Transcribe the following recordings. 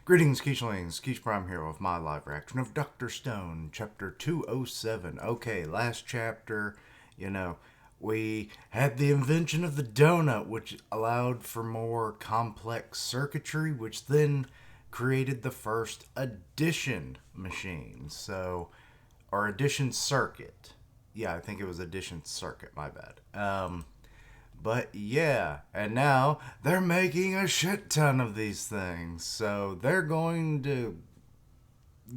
Greetings, Keechlings. Keech Prime here with my live reaction of Dr. Stone, Chapter 207. Okay, last chapter, we had the invention of the donut, which allowed for more complex circuitry, which then created the first addition machine. Or addition circuit. Yeah, I think it was addition circuit, my bad. But yeah, and now they're making a shit ton of these things. So they're going to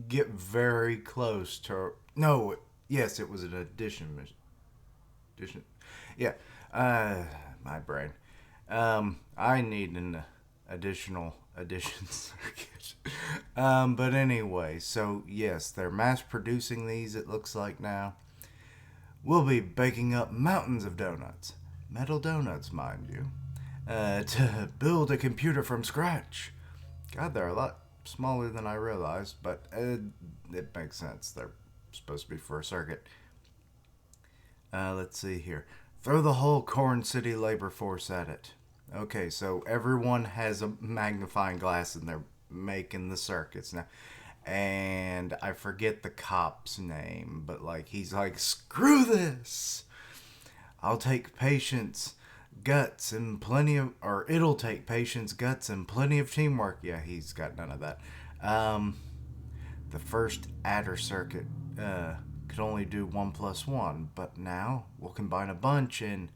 get very close to. No, yes, it was an addition. Addition. Yeah, my brain. I need an additional addition circuit. But anyway, so yes, they're mass producing these, it looks like now. We'll be baking up mountains of donuts. Metal donuts, mind you. To build a computer from scratch. God, they're a lot smaller than I realized, but it makes sense. They're supposed to be for a circuit. Let's see here. Throw the whole Corn City labor force at it. Okay, so everyone has a magnifying glass and they're making the circuits now. And I forget the cop's name, but he's like, screw this! I'll take patience, guts, and plenty of, or it'll take patience, guts, and plenty of teamwork. Yeah, he's got none of that. The first adder circuit could only do 1 plus 1, but now we'll combine a bunch and,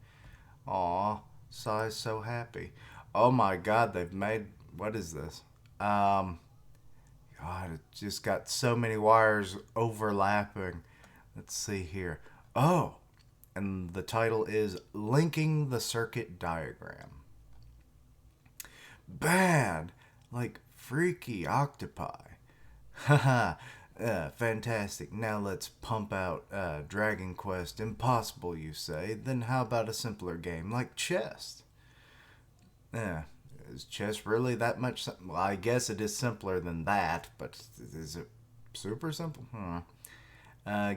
aw, Sai's so happy. Oh my God, they've made, what is this? God, it just got so many wires overlapping. Let's see here. Oh, and the title is Linking the Circuit Diagram. Bad, like freaky octopi. Haha, fantastic. Now let's pump out Dragon Quest. Impossible, you say? Then how about a simpler game like chess? Is chess really that much? Well, I guess it is simpler than that, but is it super simple?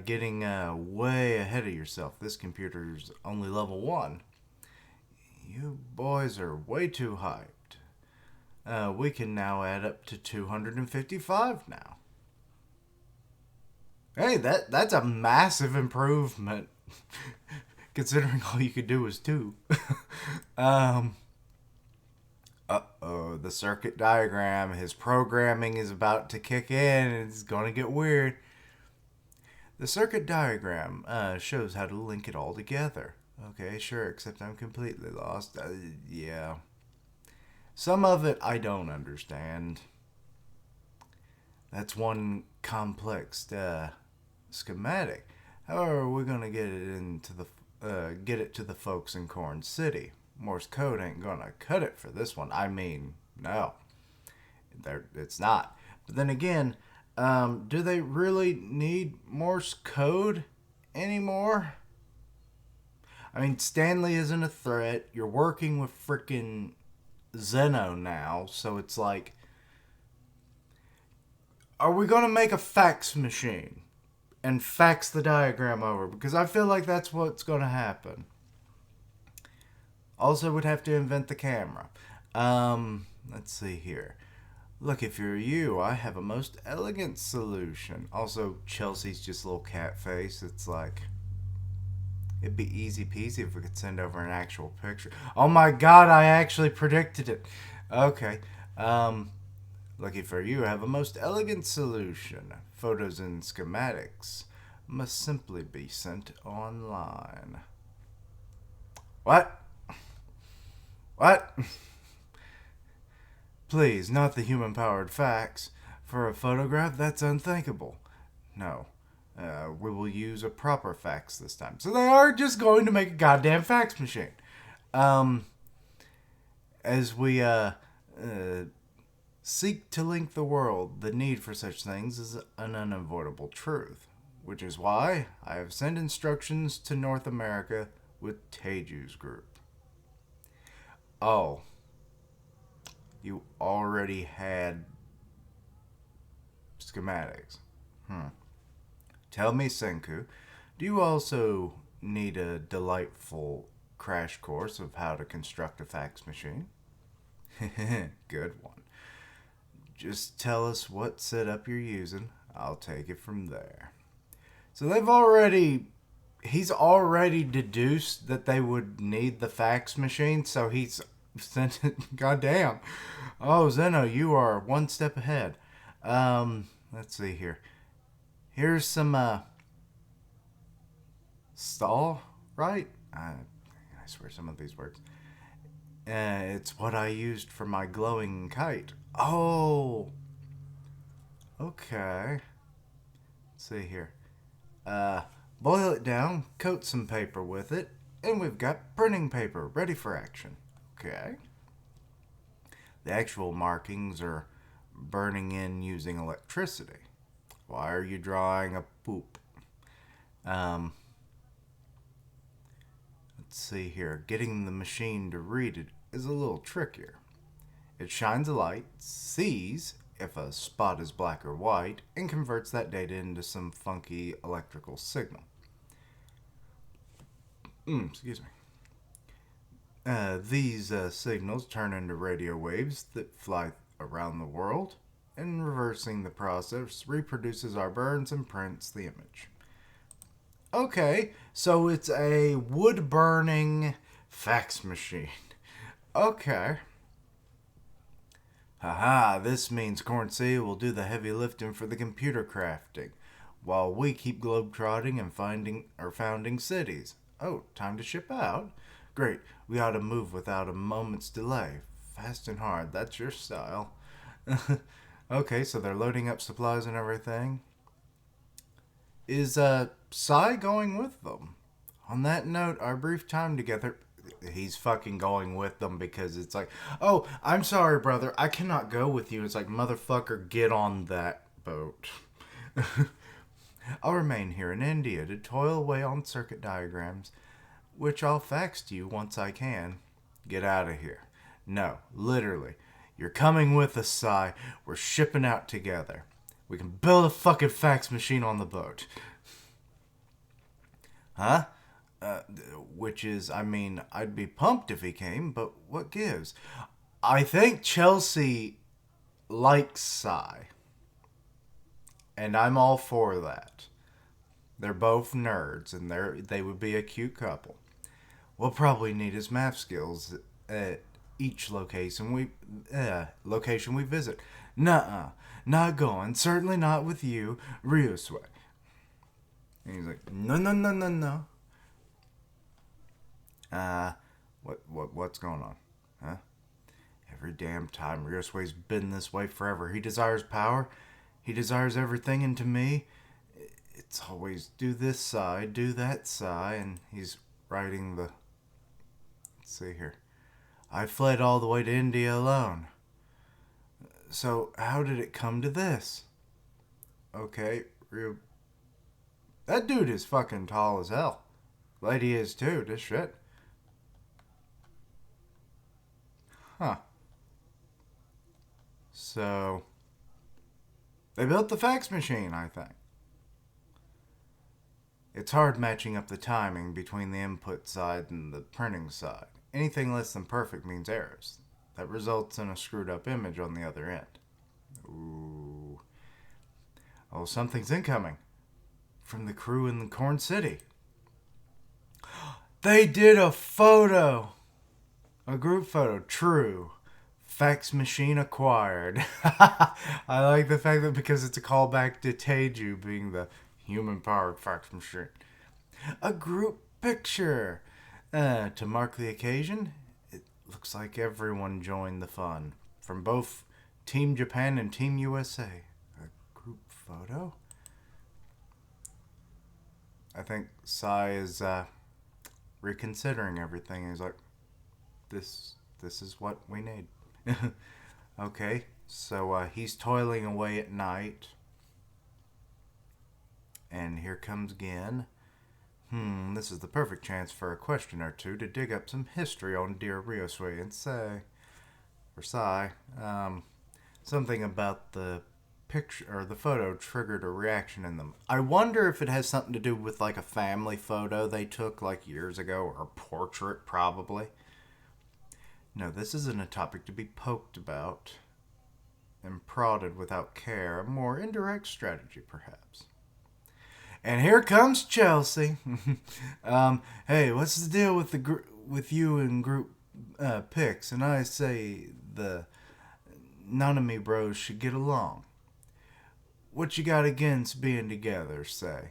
Getting way ahead of yourself. This computer's only level 1. You boys are way too hyped. We can now add up to 255 now. Hey, that's a massive improvement, considering all you could do was 2. Uh-oh, the circuit diagram, his programming is about to kick in, and it's going to get weird. The circuit diagram shows how to link it all together. Okay, sure, except I'm completely lost. Yeah. Some of it I don't understand. That's one complex schematic. However, we're gonna get it to the folks in Corn City. Morse code ain't gonna cut it for this one. I mean, no, it's not. But then again, do they really need Morse code anymore? I mean, Stanley isn't a threat. You're working with frickin' Zeno now, so it's like, are we gonna make a fax machine and fax the diagram over? Because I feel like that's what's gonna happen. Also, would have to invent the camera. Let's see here. Look, if you're you, I have a most elegant solution. Also, Chelsea's just a little cat face. It's like, it'd be easy peasy if we could send over an actual picture. Oh my God, I actually predicted it. Okay. Lucky for you, I have a most elegant solution. Photos and schematics must simply be sent online. What? What? Please, not the human-powered fax. For a photograph, that's unthinkable. No. We will use a proper fax this time. So they are just going to make a goddamn fax machine. As we seek to link the world, the need for such things is an unavoidable truth. Which is why I have sent instructions to North America with Teiju's group. Oh. You already had schematics. Tell me, Senku, do you also need a delightful crash course of how to construct a fax machine? Good one. Just tell us what setup you're using. I'll take it from there. So he's already deduced that they would need the fax machine, so he's sent it. Goddamn. Oh, Zeno, you are one step ahead. Let's see here. Here's some, stall, right? I swear some of these words. It's what I used for my glowing kite. Oh, okay. Let's see here. Boil it down, coat some paper with it, and we've got printing paper ready for action. Okay. The actual markings are burning in using electricity. Why are you drawing a poop? Let's see here. Getting the machine to read it is a little trickier. It shines a light, sees if a spot is black or white, and converts that data into some funky electrical signal. Excuse me. These signals turn into radio waves that fly around the world, and reversing the process reproduces our burns and prints the image. Okay, so it's a wood-burning fax machine. Okay. Haha, this means Cornsea will do the heavy lifting for the computer crafting, while we keep globetrotting and founding cities. Oh, time to ship out? Great, we ought to move without a moment's delay. Fast and hard, that's your style. Okay, so they're loading up supplies and everything. Is Sai going with them? On that note, our brief time together... He's fucking going with them because it's like, oh, I'm sorry, brother, I cannot go with you. It's like, motherfucker, get on that boat. I'll remain here in India to toil away on circuit diagrams, which I'll fax to you once I can. Get out of here. No, literally. You're coming with us, Sai. We're shipping out together. We can build a fucking fax machine on the boat. Huh? Which is, I mean, I'd be pumped if he came, but what gives? I think Chelsea likes Sai. And I'm all for that. They're both nerds, and they would be a cute couple. We'll probably need his math skills at each location we visit. Nuh-uh. Not going. Certainly not with you, Ryusui. And he's like, no. What's going on? Huh? Every damn time. Ryusui's been this way forever. He desires power. He desires everything, and to me, it's always do this side, do that side, and he's writing the... Let's see here. I fled all the way to India alone. So, how did it come to this? Okay, that dude is fucking tall as hell. Lady is too, this shit. Huh. So, they built the fax machine, I think. It's hard matching up the timing between the input side and the printing side. Anything less than perfect means errors. That results in a screwed up image on the other end. Ooh. Oh, something's incoming. From the crew in the Corn City. They did a photo. A group photo. True. Fax machine acquired. I like the fact that because it's a callback to Teju being the human-powered fax machine. A group picture. To mark the occasion, it looks like everyone joined the fun. From both Team Japan and Team USA. A group photo? I think Sai is reconsidering everything. He's like, this is what we need. Okay, so he's toiling away at night. And here comes Gen. This is the perfect chance for a question or two to dig up some history on dear Ryusui and say, or Sai, something about the picture or the photo triggered a reaction in them. I wonder if it has something to do with like a family photo they took like years ago, or a portrait probably. No, this isn't a topic to be poked about. and prodded without care, a more indirect strategy, perhaps. And here comes Chelsea. Hey, what's the deal with with you and group picks? And I say the Nanami Bros should get along. What you got against being together, say?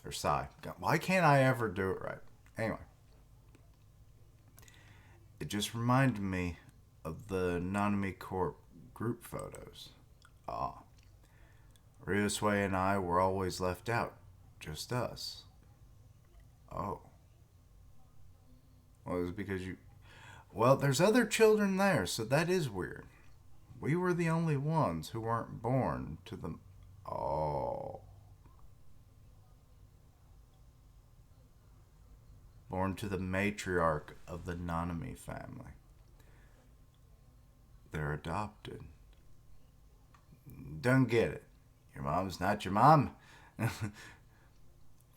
Or Sai? Why can't I ever do it right? Anyway, it just reminded me of the Nanami Corp group photos. Ah, Ryusui and I were always left out. Just us. Oh. Well, it was because you. Well, there's other children there, so that is weird. We were the only ones who weren't born to the. Oh. Born to the matriarch of the Nanami family. They're adopted. Don't get it. Your mom's not your mom.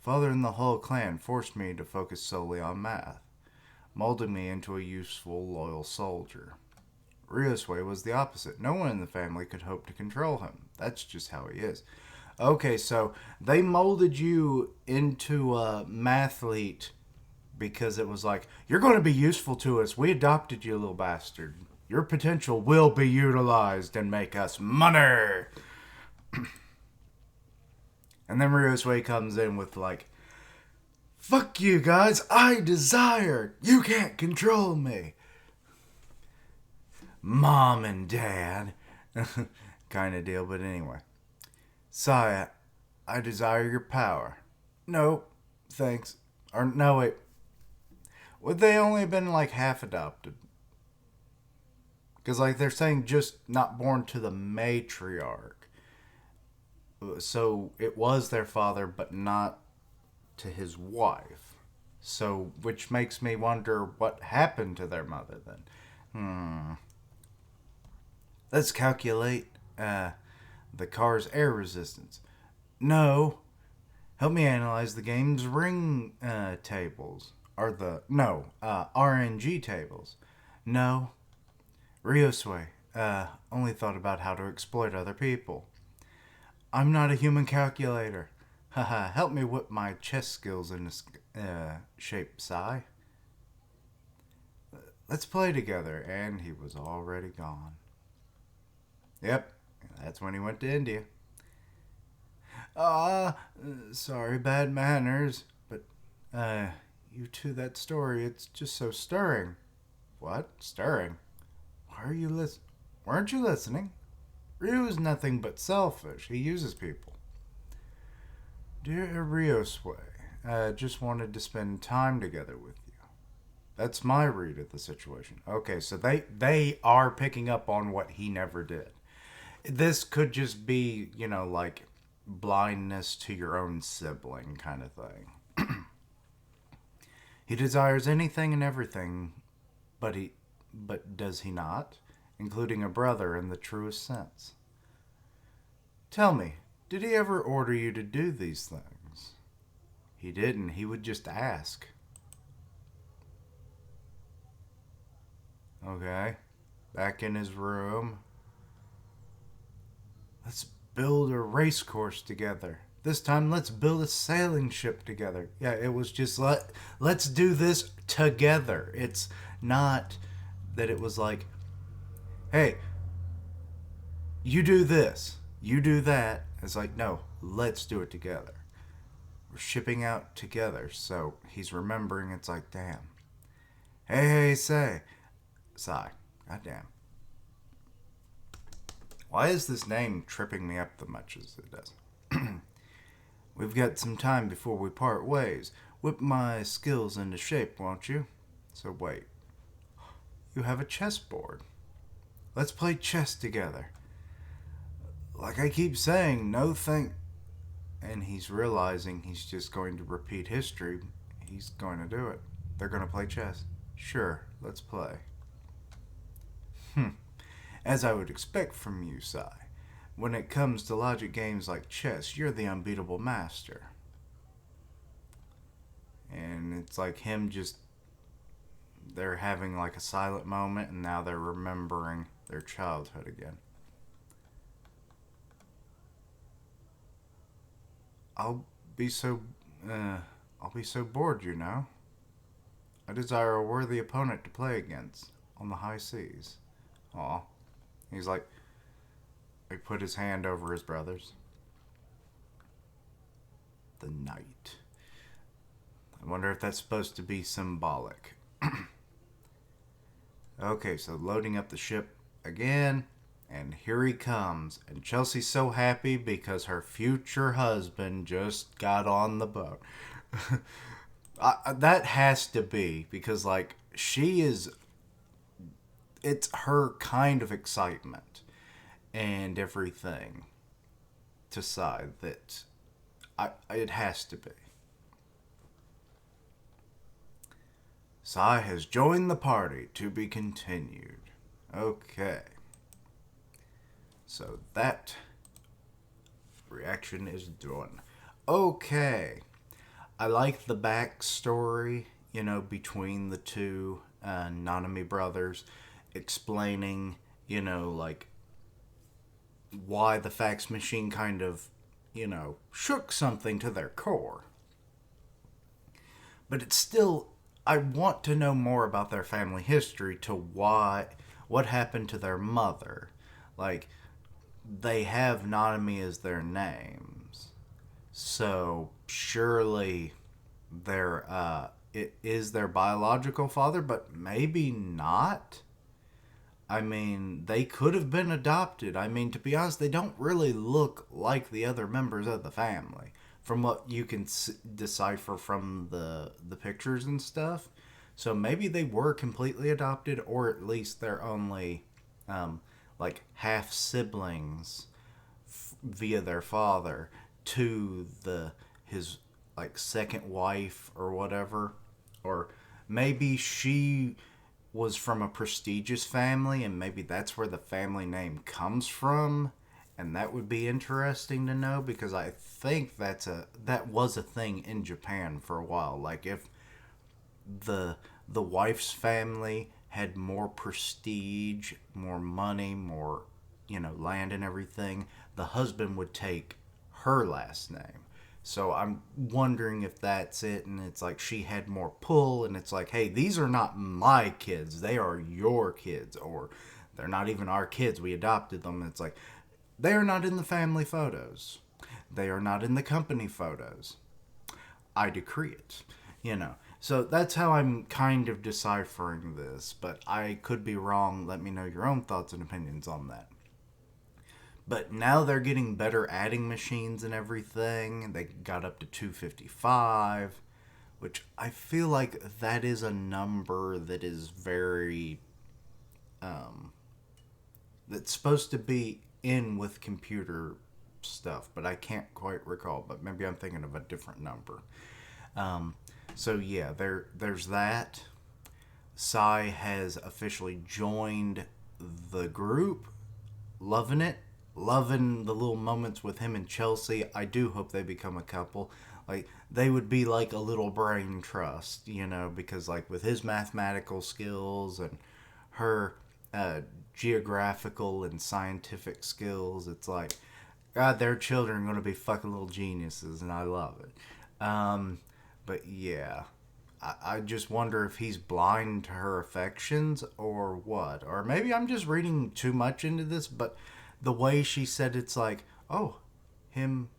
Father and the whole clan forced me to focus solely on math, molding me into a useful, loyal soldier. Ryusui was the opposite. No one in the family could hope to control him. That's just how he is. Okay, so they molded you into a mathlete because it was like, you're going to be useful to us. We adopted you, little bastard. Your potential will be utilized and make us money. And then Ryusui comes in with like, fuck you guys, I desire. You can't control me. Mom and dad. Kind of deal, but anyway. Sai, I desire your power. No, thanks. Or no, wait. Would they only have been like half adopted? Because like they're saying just not born to the matriarch. So it was their father, but not to his wife. So, which makes me wonder what happened to their mother then. Let's calculate the car's air resistance. No. Help me analyze the game's ring tables. Or the, no, RNG tables. No. Ryusui, only thought about how to exploit other people. I'm not a human calculator. Haha, help me whip my chess skills into shape, Sai. Let's play together. And he was already gone. Yep, that's when he went to India. Sorry, bad manners. But, you two, that story, it's just so stirring. What? Stirring? Why are you Weren't you listening? Ryu's nothing but selfish. He uses people. Dear Ryusui, I just wanted to spend time together with you. That's my read of the situation. Okay, so they are picking up on what he never did. This could just be, like blindness to your own sibling kind of thing. He desires anything and everything, but does he not? Including a brother in the truest sense. Tell me, did he ever order you to do these things? He didn't. He would just ask. Okay. Back in his room. Let's build a race course together. This time, let's build a sailing ship together. Yeah, it was just let's do this together. It's not that it was like, hey, you do this, you do that. It's like, no, let's do it together. We're shipping out together. So he's remembering. It's like, damn. Hey, Sai. Goddamn. Why is this name tripping me up as much as it does? We've got some time before we part ways. Whip my skills into shape, won't you? So wait. You have a chessboard. Let's play chess together. Like I keep saying, no thank... And he's realizing he's just going to repeat history. He's going to do it. They're going to play chess. Sure, let's play. As I would expect from you, Sai. When it comes to logic games like chess, you're the unbeatable master. And it's like him just... They're having like a silent moment, and now they're remembering their childhood again. I'll be so, uh, I'll be so bored, you know. I desire a worthy opponent to play against on the high seas. Aw. He's like, he put his hand over his brother's. The knight. I wonder if that's supposed to be symbolic. Okay, so loading up the ship again, and here he comes. And Chelsea's so happy because her future husband just got on the boat. That has to be because, like, she is. It's her kind of excitement and everything to side that it has to be. Sai has joined the party to be continued. Okay. So that reaction is done. Okay. I like the backstory, between the two Nanami brothers, explaining, like why the fax machine kind of, shook something to their core. But it's still, I want to know more about their family history to what happened to their mother. Like, they have Nanami as their names. So, surely it is their biological father, but maybe not. I mean, they could have been adopted. I mean, to be honest, they don't really look like the other members of the family, from what you can decipher from the pictures and stuff. So maybe they were completely adopted, or at least they're only like half siblings via their father to his like second wife or whatever, or maybe she was from a prestigious family and maybe that's where the family name comes from, and that would be interesting to know because I think that was a thing in Japan for a while. Like, if the wife's family had more prestige, more money, more land and everything, the husband would take her last name. So I'm wondering if that's it, and it's like she had more pull, and it's like, hey, these are not my kids, they are your kids, or they're not even our kids, we adopted them. And it's like, they are not in the family photos, they are not in the company photos, I decree it. So that's how I'm kind of deciphering this, but I could be wrong. Let me know your own thoughts and opinions on that. But now they're getting better adding machines and everything. They got up to 255, which I feel like that is a number that is very, that's supposed to be in with computer stuff, but I can't quite recall. But maybe I'm thinking of a different number. So yeah, there's that. Sai has officially joined the group, loving it, loving the little moments with him and Chelsea. I do hope they become a couple. Like, they would be like a little brain trust, because like with his mathematical skills and her geographical and scientific skills, it's like, God, their children are going to be fucking little geniuses, and I love it. But yeah, I just wonder if he's blind to her affections or what. Or maybe I'm just reading too much into this, but the way she said it's like, oh, him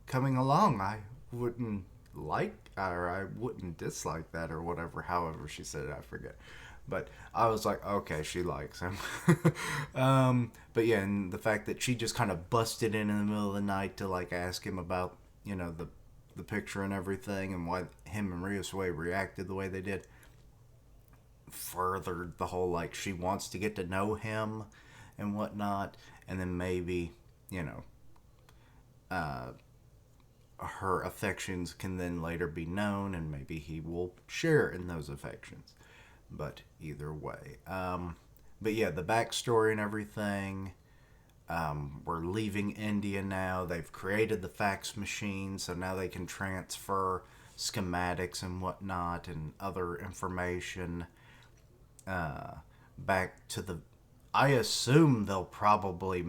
coming along, I wouldn't like, or I wouldn't dislike that, or whatever, however she said it, I forget. But I was like, okay, she likes him. But yeah, and the fact that she just kind of busted in the middle of the night to like ask him about, the picture and everything, and why him and Ryusui reacted the way they did, furthered the whole like she wants to get to know him and whatnot, and then maybe her affections can then later be known, and maybe he will share in those affections. But either way, but yeah, the backstory and everything. We're leaving India now. They've created the fax machine, so now they can transfer schematics and whatnot and other information back to the. I assume they'll probably,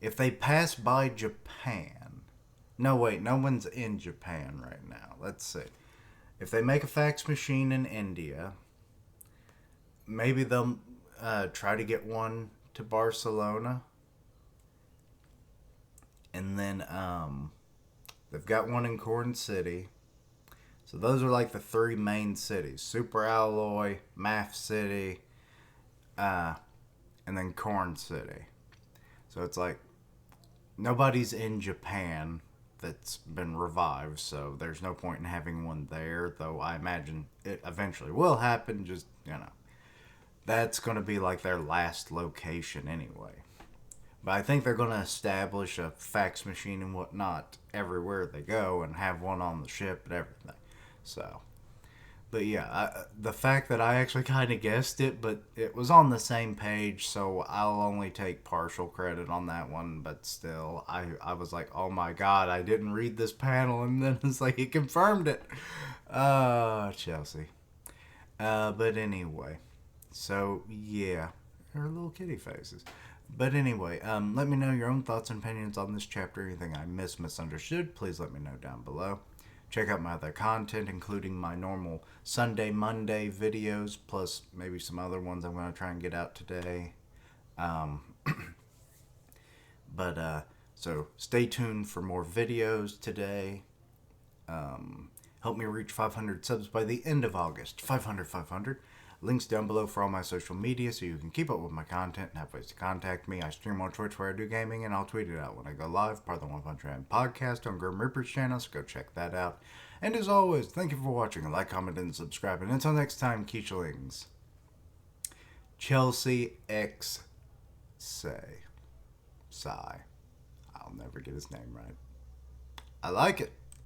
if they pass by Japan, No, wait, no one's in Japan right now. Let's see. If they make a fax machine in India, maybe they'll try to get one to Barcelona. And then they've got one in Corn City. So those are like the three main cities: Super Alloy, Math City, and then Corn City. So it's like nobody's in Japan that's been revived, so there's no point in having one there, though I imagine it eventually will happen. Just, that's going to be like their last location anyway. But I think they're going to establish a fax machine and whatnot everywhere they go and have one on the ship and everything. So, but yeah, the fact that I actually kind of guessed it, but it was on the same page, so I'll only take partial credit on that one. But still, I was like, oh my god, I didn't read this panel, and then it's like, he confirmed it. Chelsea. But anyway, so yeah, her little kitty faces. But anyway, let me know your own thoughts and opinions on this chapter. Anything I misunderstood, please let me know down below. Check out my other content, including my normal Sunday, Monday videos, plus maybe some other ones I'm going to try and get out today. So stay tuned for more videos today. Help me reach 500 subs by the end of August. 500. Links down below for all my social media so you can keep up with my content and have ways to contact me. I stream on Twitch where I do gaming, and I'll tweet it out when I go live. Part of the One Punch Man podcast on Grim Reaper's channel, so go check that out. And as always, thank you for watching. Like, comment, and subscribe. And until next time, Keechlings. Chelsea X Sai. I'll never get his name right. I like it.